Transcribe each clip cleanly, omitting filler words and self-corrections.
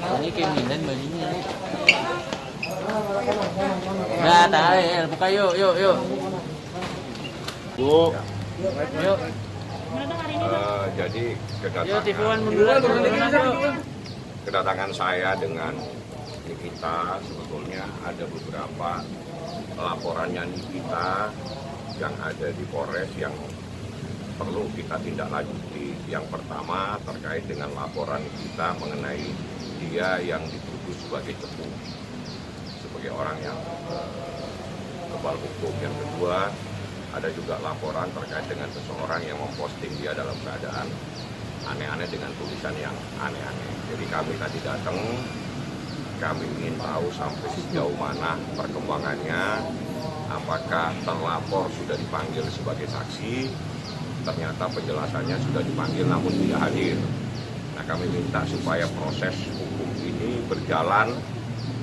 Ini keinginan bajunya. Nah, tarik, buka yuk. Bu. Yuk. Jadi kedatangan saya dengan Nikita sebetulnya ada beberapa laporannya Nikita yang ada di Polres yang perlu kita tindak lanjuti. Yang pertama terkait dengan laporan kita mengenai dia yang dituduh sebagai cepu, sebagai orang yang kebal hukum. Yang kedua, ada juga laporan terkait dengan seseorang yang memposting dia dalam keadaan aneh-aneh dengan tulisan yang aneh-aneh. Jadi kami tadi datang, kami ingin tahu sampai sejauh mana perkembangannya, apakah terlapor sudah dipanggil sebagai saksi, ternyata penjelasannya sudah dipanggil namun tidak hadir. Nah, kami minta supaya proses hukum ini berjalan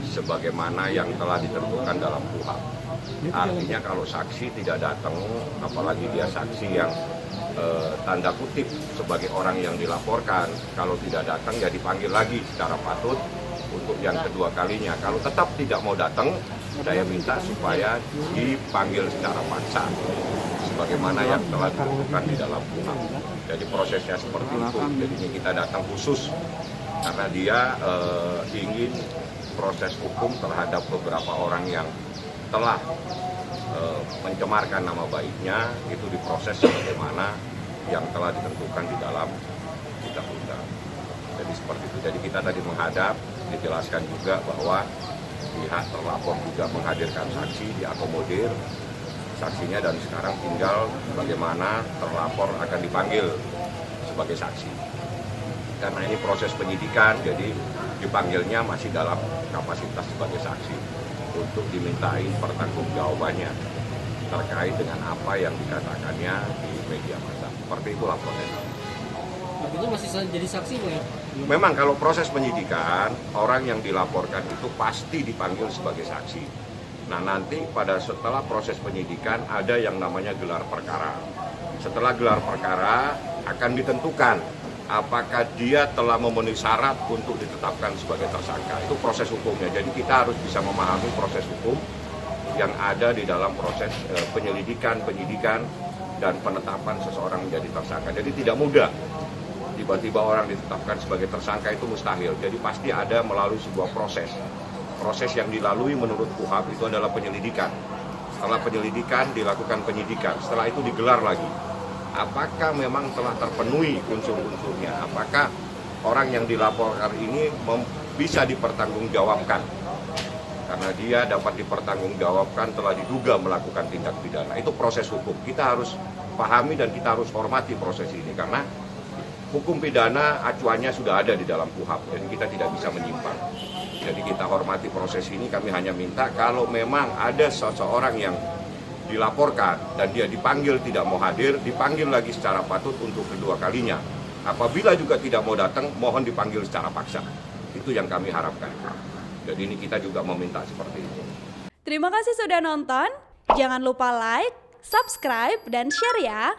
sebagaimana yang telah ditentukan dalam KUHP. Artinya kalau saksi tidak datang, apalagi dia saksi yang tanda kutip sebagai orang yang dilaporkan, kalau tidak datang ya dipanggil lagi secara patut untuk yang kedua kalinya. Kalau tetap tidak mau datang, saya minta supaya dipanggil secara paksa sebagaimana yang telah ditentukan di dalam KUHP. Jadi prosesnya seperti itu. Jadi kita datang khusus karena dia ingin proses hukum terhadap beberapa orang yang telah mencemarkan nama baiknya itu diproses sebagaimana yang telah ditentukan di dalam undang-undang. Jadi seperti itu. Jadi kita tadi menghadap, dijelaskan juga bahwa pihak terlapor juga menghadirkan saksi, diakomodir saksinya, dan sekarang tinggal bagaimana terlapor akan dipanggil sebagai saksi. Karena ini proses penyidikan, jadi dipanggilnya masih dalam kapasitas sebagai saksi untuk dimintai pertanggungjawabannya terkait dengan apa yang dikatakannya di media massa. Seperti itu laporannya. Artinya masih jadi saksi, Bu ya? Memang kalau proses penyidikan, orang yang dilaporkan itu pasti dipanggil sebagai saksi. Nah, nanti setelah proses penyidikan ada yang namanya gelar perkara. Setelah gelar perkara akan ditentukan apakah dia telah memenuhi syarat untuk ditetapkan sebagai tersangka. Itu proses hukumnya. Jadi kita harus bisa memahami proses hukum yang ada di dalam proses penyelidikan, penyidikan, dan penetapan seseorang menjadi tersangka. Jadi tidak mudah. Tiba-tiba orang ditetapkan sebagai tersangka itu mustahil. Jadi pasti ada melalui sebuah proses. Proses yang dilalui menurut KUHP itu adalah penyelidikan. Setelah penyelidikan dilakukan penyidikan. Setelah itu digelar lagi. Apakah memang telah terpenuhi unsur-unsurnya? Apakah orang yang dilaporkan ini bisa dipertanggungjawabkan? Karena dia dapat dipertanggungjawabkan telah diduga melakukan tindak pidana. Itu proses hukum. Kita harus pahami dan kita harus hormati proses ini. Karena hukum pidana acuannya sudah ada di dalam KUHP. Jadi kita tidak bisa menyimpang. Jadi kita hormati proses ini. Kami hanya minta kalau memang ada seseorang yang dilaporkan dan dia dipanggil tidak mau hadir, dipanggil lagi secara patut untuk kedua kalinya. Apabila juga tidak mau datang, mohon dipanggil secara paksa. Itu yang kami harapkan. Jadi ini kita juga meminta seperti itu. Terima kasih sudah nonton. Jangan lupa like, subscribe, dan share ya.